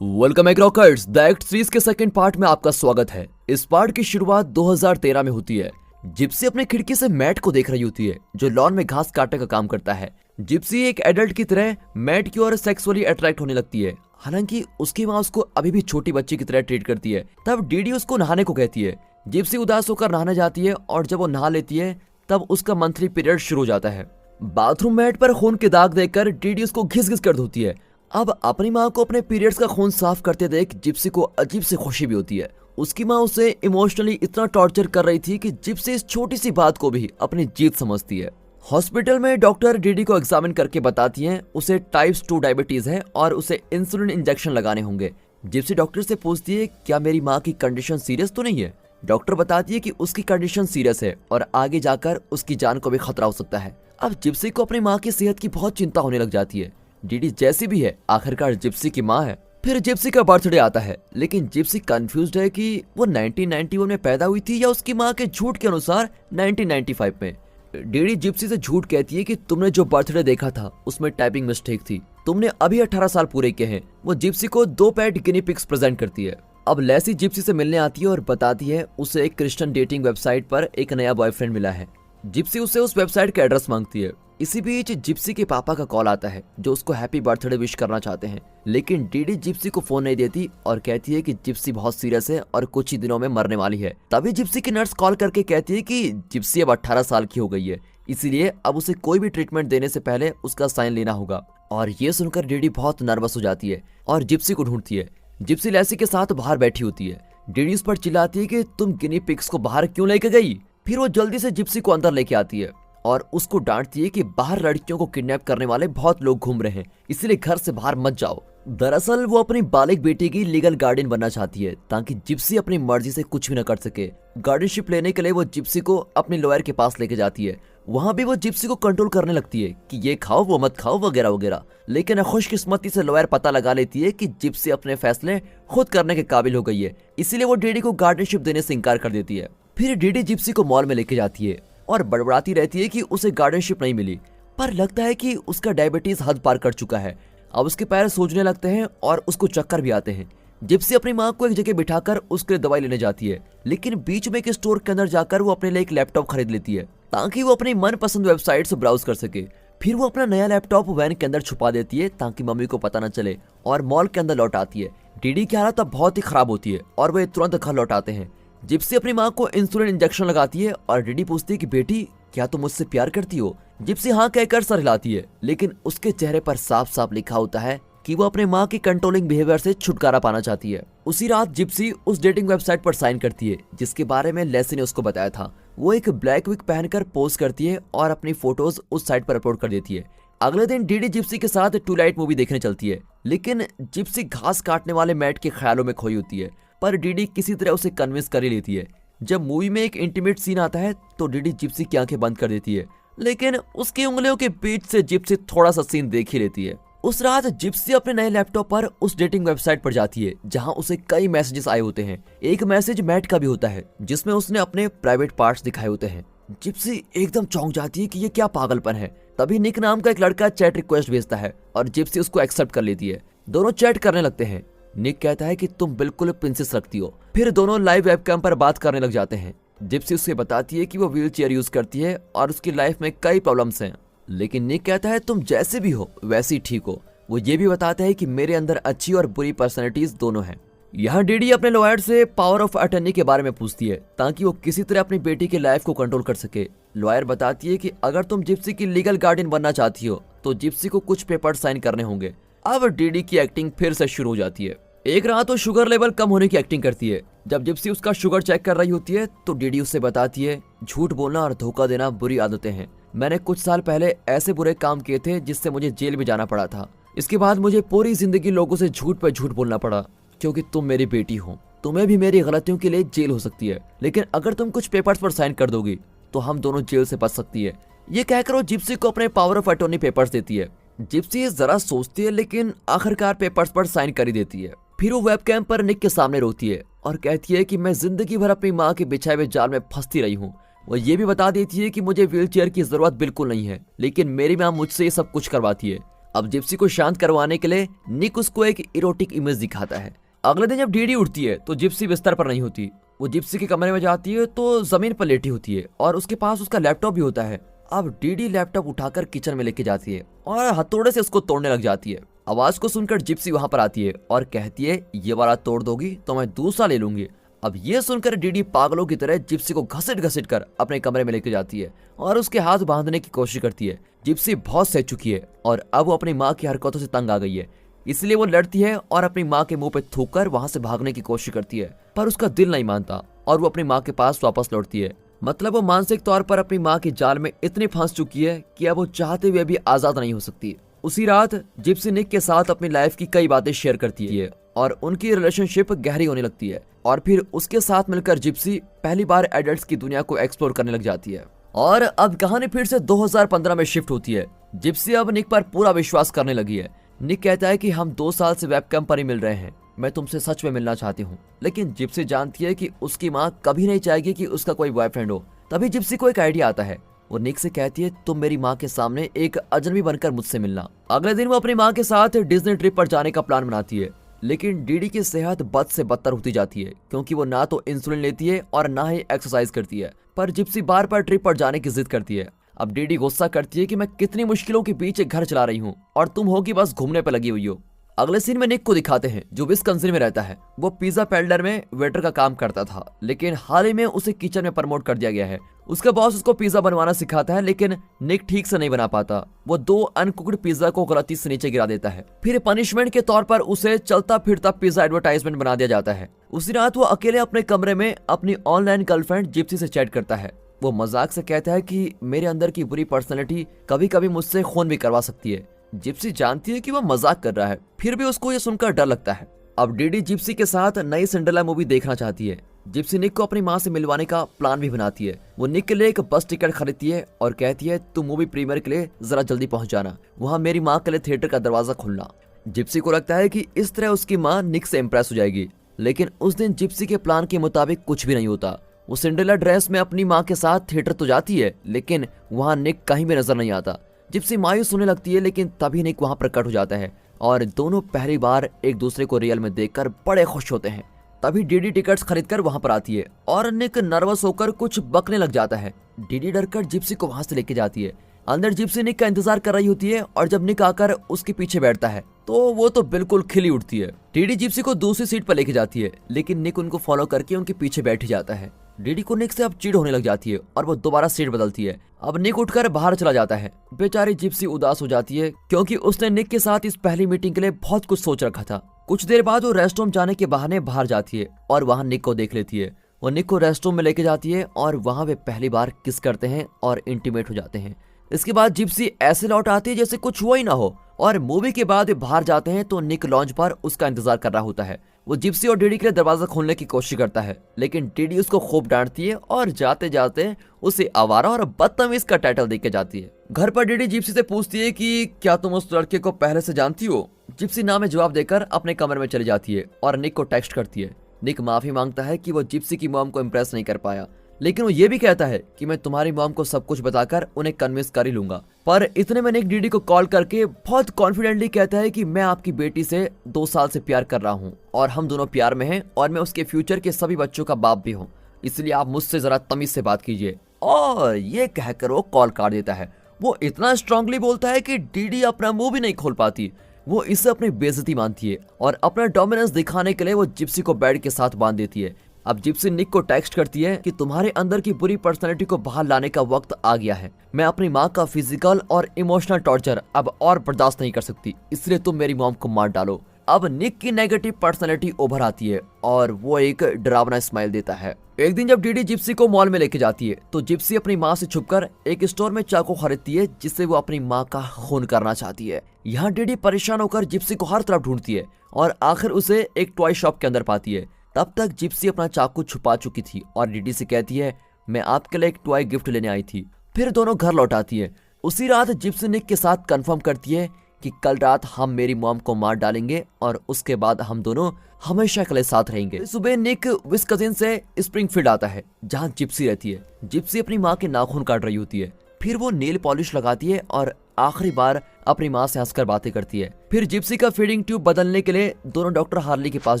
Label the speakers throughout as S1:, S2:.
S1: Welcome rockers the act series के second part में आपका स्वागत है। इस पार्ट की शुरुआत 2013 में होती है। जिप्सी अपने खिड़की से मैट को देख रही होती है जो लॉन में घास काटने का काम करता है। जिप्सी एक एडल्ट की तरह मैट की ओर सेक्सुअली अट्रैक्ट होने लगती है। हालांकि उसकी माँ उसको अभी भी छोटी बच्ची की तरह ट्रीट करती है। तब डीडी उसको नहाने को कहती है। जिप्सी उदास होकर नहाने जाती है और जब वो नहा लेती है तब उसका मंथली पीरियड शुरू हो जाता है। बाथरूम मैट पर खून के दाग देखकर डीडी उसको घिस घिस कर धोती है। अब अपनी माँ को अपने पीरियड्स का खून साफ करते देख जिप्सी को अजीब सी खुशी भी होती है। उसकी माँ उसे इमोशनली इतना टॉर्चर कर रही थी कि जिप्सी इस छोटी सी बात को भी अपनी जीत समझती है। हॉस्पिटल में डॉक्टर डीडी को एग्जामिन करके बताती हैं उसे टाइप 2 डायबिटीज है और उसे इंसुलिन इंजेक्शन लगाने होंगे। जिप्सी डॉक्टर से पूछती है क्या मेरी माँ की कंडीशन सीरियस तो नहीं है। डॉक्टर बताती है कि उसकी कंडीशन सीरियस है और आगे जाकर उसकी जान को भी खतरा हो सकता है। अब जिप्सी को अपनी माँ की सेहत की बहुत चिंता होने लग जाती है। डीडी जैसी भी है आखिरकार जिप्सी की माँ है। फिर जिप्सी का बर्थडे आता है लेकिन जिप्सी कंफ्यूज्ड है कि वो 1991 में पैदा हुई थी या उसकी माँ के झूठ के अनुसार 1995 में। डीडी जिप्सी से झूठ कहती है कि तुमने जो बर्थडे देखा था उसमें टाइपिंग मिस्टेक थी, तुमने अभी 18 साल पूरे किए हैं। वो जिप्सी को 2 पेट गिनी पिग्स प्रेजेंट करती है। अब लेसी जिप्सी से मिलने आती है और बताती है उसे एक क्रिश्चियन डेटिंग वेबसाइट पर एक नया बॉयफ्रेंड मिला है। जिप्सी उसे उस वेबसाइट का एड्रेस मांगती है। इसी बीच जिप्सी के पापा का कॉल आता है जो उसको हैप्पी बर्थडे विश करना चाहते हैं, लेकिन डीडी जिप्सी को फोन नहीं देती और कहती है कि जिप्सी बहुत सीरियस है और कुछ ही दिनों में मरने वाली है। तभी जिप्सी की नर्स कॉल करके कहती है कि जिप्सी अब 18 साल की हो गई है, इसीलिए अब उसे कोई भी ट्रीटमेंट देने से पहले उसका साइन लेना होगा। और ये सुनकर डीडी बहुत नर्वस हो जाती है और जिप्सी को ढूंढती है। जिप्सी लेसी के साथ बाहर बैठी होती है। डीडी उस पर चिल्लाती है कि तुम गिनी पिग्स को बाहर क्यों लेके गई। फिर वो जल्दी से जिप्सी को अंदर लेके आती है और उसको डांटती है कि बाहर लड़कियों को किडनैप करने वाले बहुत लोग घूम रहे हैं, इसलिए घर से बाहर मत जाओ। दरअसल वो अपनी बालिग बेटी की लीगल गार्डियन बनना चाहती है ताकि जिप्सी अपनी मर्जी से कुछ भी न कर सके। गार्डियनशिप लेने के लिए वो जिप्सी को अपने लॉयर के पास लेके जाती है। वहाँ भी वो जिप्सी को कंट्रोल करने लगती है कि ये खाओ वो मत खाओ वगैरह वगैरह। लेकिन खुशकिस्मती से लॉयर पता लगा लेती है कि जिप्सी अपने फैसले खुद करने के काबिल हो गई है, इसीलिए वो डीडी को गार्डियनशिप देने से इनकार कर देती है। फिर डीडी जिप्सी को मॉल में लेके जाती है और बड़बड़ाती रहती है कि उसे गार्डियनशिप नहीं मिली, पर लगता है कि उसका डायबिटीज हद पार कर चुका है। अब उसके पैर सूजने लगते हैं और उसको चक्कर भी आते हैं। जिप्सी अपनी माँ को एक जगह बिठाकर उसके लिए दवाई लेने जाती है, लेकिन बीच में एक स्टोर के अंदर जाकर वो अपने लिए एक लैपटॉप खरीद लेती है ताकि वो अपनी मनपसंद वेबसाइट से ब्राउज कर सके। फिर वो अपना नया लैपटॉप वैन के अंदर छुपा देती है ताकि मम्मी को पता न चले और मॉल के अंदर लौट आती है। डीडी की हालत अब बहुत ही खराब होती है और वे तुरंत घर लौट आते हैं। जिप्सी अपनी माँ को इंसुलिन इंजेक्शन लगाती है और डीडी पूछती है कि बेटी क्या तुम मुझसे प्यार करती हो। जिप्सी हाँ कहकर सर हिलाती है, लेकिन उसके चेहरे पर साफ साफ लिखा होता है कि वो अपने माँ की कंट्रोलिंग बिहेवियर से छुटकारा पाना चाहती है। उसी रात जिप्सी उस डेटिंग वेबसाइट पर साइन करती है जिसके बारे में लेसी ने उसको बताया था। वो एक ब्लैक विग पहनकर पोज करती है और अपनी फोटोज उस साइट पर अपलोड कर देती है। अगले दिन डीडी जिप्सी के साथ टूलाइट मूवी देखने चलती है, लेकिन जिप्सी घास काटने वाले मैट के ख्यालों में खोई होती है, पर डीडी किसी तरह उसे कन्विंस कर ही लेती है। जब मूवी में एक इंटीमेट सीन आता है तो डीडी जिप्सी की आंखें बंद कर देती है, लेकिन उसकी उंगलियों के बीच से जिप्सी थोड़ा सा सीन देख ही लेती है। उस रात जिप्सी अपने नए लैपटॉप पर उस डेटिंग वेबसाइट पर जाती है जहां उसे कई मैसेजेस आए होते हैं। एक मैसेज मैट का भी होता है जिसमें उसने अपने प्राइवेट पार्ट्स दिखाए होते हैं। जिप्सी एकदम चौंक जाती है कि ये क्या पागलपन है। तभी निक नाम का एक लड़का चैट रिक्वेस्ट भेजता है और जिप्सी उसको एक्सेप्ट कर लेती है। दोनों चैट करने लगते हैं। निक कहता है कि तुम बिल्कुल प्रिंसेस लगती हो। फिर दोनों लाइव वेबकैम पर बात करने लग जाते हैं। जिप्सी उससे बताती है कि वो व्हील चेयर यूज करती है और उसकी लाइफ में कई प्रॉब्लम्स हैं, लेकिन निक कहता है तुम जैसे भी हो वैसे ही ठीक हो। वो ये भी बताता है कि मेरे अंदर अच्छी और बुरी पर्सनैलिटीज दोनों हैं। यहाँ डीडी अपने लॉयर से पावर ऑफ अटर्नी के बारे में पूछती है ताकि वो किसी तरह अपनी बेटी की लाइफ को कंट्रोल कर सके। लॉयर बताती है कि अगर तुम जिप्सी की लीगल गार्डियन बनना चाहती हो तो जिप्सी को कुछ पेपर साइन करने होंगे। अब डीडी की एक्टिंग फिर से शुरू हो जाती है। एक रात वो शुगर लेवल कम होने की एक्टिंग करती है। जब जिप्सी उसका शुगर चेक कर रही होती है तो डीडी उससे बताती है झूठ बोलना और धोखा देना बुरी आदतें हैं। मैंने कुछ साल पहले ऐसे बुरे काम किए थे जिससे मुझे जेल भी जाना पड़ा था। इसके बाद मुझे पूरी जिंदगी लोगों से झूठ पर झूठ बोलना पड़ा क्योंकि तुम मेरी बेटी हो। तुम्हें भी मेरी गलतियों के लिए जेल हो सकती है, लेकिन अगर तुम कुछ पेपर्स पर साइन कर दोगी तो हम दोनों जेल से बच सकती है। ये कहकर वो जिप्सी को अपने पावर ऑफ अटॉर्नी पेपर्स देती है। जिप्सी जरा सोचती है लेकिन आखिरकार पेपर्स पर साइन कर ही देती है। फिर वो वेबकैम पर निक के सामने रोती है और कहती है कि मैं जिंदगी भर अपनी माँ के बिछाए हुए जाल में फंसती रही हूँ। वो ये भी बता देती है कि मुझे व्हील चेयर की जरूरत बिल्कुल नहीं है, लेकिन मेरी माँ मुझसे ये सब कुछ करवाती है। अब जिप्सी को शांत करवाने के लिए निक उसको एक इरोटिक इमेज दिखाता है। अगले दिन जब डीडी उठती है तो जिप्सी बिस्तर पर नहीं होती। वो जिप्सी के कमरे में जाती है तो जमीन पर लेटी होती है और उसके पास उसका लैपटॉप भी होता है। अब डीडी लैपटॉप उठाकर किचन में लेके जाती है और हथौड़े से उसको तोड़ने लग जाती है। आवाज को सुनकर जिप्सी वहां पर आती है और कहती है, ये वाला तोड़ दोगी तो मैं दूसरा ले लूंगी। अब ये सुनकर डीडी पागलों की तरह जिप्सी को घसीट घसीट कर अपने कमरे में लेके जाती है और उसके हाथ बांधने की कोशिश करती है। जिप्सी बहुत सह चुकी है और अब वो अपनी माँ की हरकतों से तंग आ गई है, इसलिए वो लड़ती है और अपनी माँ के मुंह पे थूककर वहां से भागने की कोशिश करती है, पर उसका दिल नहीं मानता और वो अपनी माँ के पास वापस लौटती है। मतलब वो मानसिक तौर पर अपनी माँ की जाल में इतनी फंस चुकी है कि अब वो चाहते हुए भी आजाद नहीं हो सकती। उसी रात जिप्सी निक के साथ अपनी लाइफ की कई बातें शेयर करती है और उनकी रिलेशनशिप गहरी होने लगती है और फिर उसके साथ मिलकर जिप्सी पहली बार एडल्ट्स की दुनिया को एक्सप्लोर करने लग जाती है। और अब कहानी फिर से 2015 में शिफ्ट होती है। जिप्सी अब निक पर पूरा विश्वास करने लगी है। निक कहता है कि हम 2 साल से वेबकैम पर ही मिल रहे हैं, मैं तुमसे सच में मिलना चाहती हूँ। लेकिन जिप्सी जानती है कि उसकी माँ कभी नहीं चाहेगी कि उसका कोई बॉयफ्रेंड हो। तभी जिप्सी को एक आइडिया आता है। वो निक से कहती है, तुम मेरी माँ के सामने एक अजनबी बनकर मुझसे मिलना। अगले दिन वो अपनी माँ के साथ डिज्नी ट्रिप पर जाने का प्लान बनाती है, लेकिन डीडी की सेहत बद से बदतर होती जाती है क्योंकि वो ना तो इंसुलिन लेती है और ना ही एक्सरसाइज करती है। पर जिप्सी बार बार ट्रिप पर जाने की जिद करती है। अब डीडी गुस्सा करती है कि मैं कितनी मुश्किलों के बीच एक घर चला रही हूँ और तुम होगी बस घूमने पर लगी हुई हो। अगले सीन में निक को दिखाते हैं जो विस्कंसिन में रहता है। वो पिज्जा पेल्डर में वेटर का काम करता था, लेकिन हाल ही में उसे किचन में प्रमोट कर दिया गया है। उसका बॉस उसको पिज्जा बनवाना सिखाता है, लेकिन निक ठीक से नहीं बना पाता। वो 2 अनकुक्ड पिज्जा को गलती से नीचे गिरा देता है। फिर पनिशमेंट के तौर पर उसे चलता फिरता पिज्जा एडवर्टाइजमेंट बना दिया जाता है। उसी रात वो अकेले अपने कमरे में अपनी ऑनलाइन गर्लफ्रेंड जिप्सी से चैट करता है। वो मजाक से कहता है कि मेरे अंदर की बुरी पर्सनैलिटी कभी कभी मुझसे खून भी करवा सकती है। जिप्सी जानती है कि वो मजाक कर रहा है, फिर भी उसको ये सुनकर डर लगता है। अब डीडी जिप्सी के साथ नई सिंड्रेला मूवी देखना चाहती है। जिप्सी निक को अपनी माँ से मिलवाने का प्लान भी बनाती है। वो निक के लिए एक बस टिकट खरीदती है और कहती है, तुम मूवी प्रीमियर के लिए जरा जल्दी पहुंच जाना, वहाँ मेरी माँ के लिए थिएटर का दरवाजा खोलना। जिप्सी को लगता है कि इस तरह उसकी माँ निक से इम्प्रेस हो जाएगी, लेकिन उस दिन जिप्सी के प्लान के मुताबिक कुछ भी नहीं होता। वो सिंड्रेला ड्रेस में अपनी माँ के साथ थिएटर तो जाती है, लेकिन वहाँ निक कहीं भी नजर नहीं आता। जिप्सी मायूस होने लगती है, लेकिन तभी निक वहाँ प्रकट हो जाता है और दोनों पहली बार एक दूसरे को रियल में देखकर बड़े खुश होते हैं। तभी डीडी टिकट्स खरीदकर वहाँ पर आती है और निक नर्वस होकर कुछ बकने लग जाता है। डीडी डरकर जिप्सी को वहाँ से लेके जाती है। अंदर जिप्सी निक का इंतजार कर रही होती है और जब निक आकर उसके पीछे बैठता है तो वो तो बिल्कुल खिली उठती है। डीडी जिप्सी को दूसरी सीट पर लेके जाती है, लेकिन निक उनको फॉलो करके उनके पीछे बैठ जाता है। डीडी को निक से अब चिढ़ होने लग जाती है और वो दोबारा सीट बदलती है। अब निक उठकर बाहर चला जाता है। बेचारी जिप्सी उदास हो जाती है क्योंकि उसने निक के साथ इस पहली मीटिंग के लिए बहुत कुछ सोच रखा था। कुछ देर बाद वो रेस्टरूम जाने के बहाने बाहर जाती है और वहाँ निक को देख लेती है। वो निक को रेस्टरूम में लेके जाती है और वहाँ वे पहली बार किस करते हैं और इंटीमेट हो जाते हैं। इसके बाद जिप्सी ऐसे लौट आती है जैसे कुछ हुआ ही ना हो और मूवी के बाद वे बाहर जाते हैं तो निक लॉन्च पर उसका इंतजार कर रहा होता है। वो जिप्सी और डीडी के लिए दरवाजा खोलने की कोशिश करता है, लेकिन डीडी उसको खूब डांटती है और जाते जाते उसे आवारा और बदतमीज का टाइटल देके जाती है। घर पर डीडी जिप्सी से पूछती है कि क्या तुम उस लड़के को पहले से जानती हो। जिप्सी ना में जवाब देकर अपने कमरे में चली जाती है और निक को टेक्स्ट करती है। निक माफी मांगता है कि वो जिप्सी की मॉम को इम्प्रेस नहीं कर पाया, लेकिन वो ये भी कहता है कि मैं तुम्हारी मॉम को सब कुछ बताकर उन्हें कन्विंस कर ही लूंगा। पर इतने में निक डीडी को कॉल करके बहुत कॉन्फिडेंटली कहता है कि मैं आपकी बेटी से 2 साल से प्यार कर रहा हूँ और हम दोनों प्यार में हैं और मैं उसके फ्यूचर के सभी बच्चों का बाप भी हूँ, इसलिए आप मुझसे जरा तमीज से बात कीजिए। और ये कहकर वो कॉल काट देता है। वो इतना स्ट्रांगली बोलता है कि डीडी अपना मुंह भी नहीं खोल पाती। वो इसे अपनी बेइज्जती मानती है और अपना डोमिनेंस दिखाने के लिए वो जिप्सी को बेड के साथ बांध देती है। अब जिप्सी निक को टेक्स्ट करती है कि तुम्हारे अंदर की बुरी पर्सनैलिटी को बाहर लाने का वक्त आ गया है। मैं अपनी माँ का फिजिकल और इमोशनल टॉर्चर अब और बर्दाश्त नहीं कर सकती, इसलिए तुम मेरी मॉम को मार डालो। अब निक की नेगेटिव पर्सनैलिटी उभर आती है और वो एक डरावना स्माइल देता है। एक दिन जब डीडी जिप्सी को मॉल में लेके जाती है तो जिप्सी अपनी माँ से छुपकर एक स्टोर में चाकू खरीदती है जिससे वो अपनी माँ का खून करना चाहती है। यहाँ डीडी परेशान होकर जिप्सी को हर तरफ ढूंढती है और आखिर उसे एक टॉय शॉप के अंदर पाती है। तब तक जिप्सी अपना चाकू छुपा चुकी थी और डीडी से कहती है, मैं आपके लिए एक टॉय गिफ्ट लेने आई थी। फिर दोनों घर लौट आती है। उसी रात जिप्सी निक के साथ कंफर्म करती है कि कल रात हम मेरी मॉम को मार डालेंगे और उसके बाद हम दोनों हमेशा के लिए साथ रहेंगे। सुबह निक विस्कंसिन से स्प्रिंगफील्ड आता है जहाँ जिप्सी रहती है। जिप्सी अपनी माँ के नाखून काट रही होती है। फिर वो नेल पॉलिश लगाती है और आखिरी बार अपनी माँ से हंसकर बातें करती है। फिर जिप्सी का फीडिंग ट्यूब बदलने के लिए दोनों डॉक्टर हार्ली के पास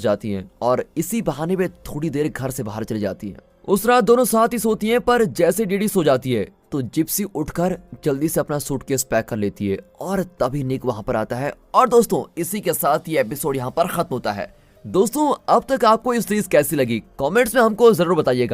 S1: जाती हैं और इसी बहाने वे थोड़ी देर घर से बाहर चली जाती हैं। उस रात दोनों साथ ही सोती हैं, पर जैसे डीडी सो जाती है तो जिप्सी उठकर जल्दी से अपना सूटकेस पैक कर लेती है और तभी निक वहां पर आता है। और दोस्तों इसी के साथ ये एपिसोड यहाँ पर खत्म होता है। दोस्तों अब तक आपको ये सीरीज कैसी लगी कमेंट्स में हमको जरूर बताइएगा।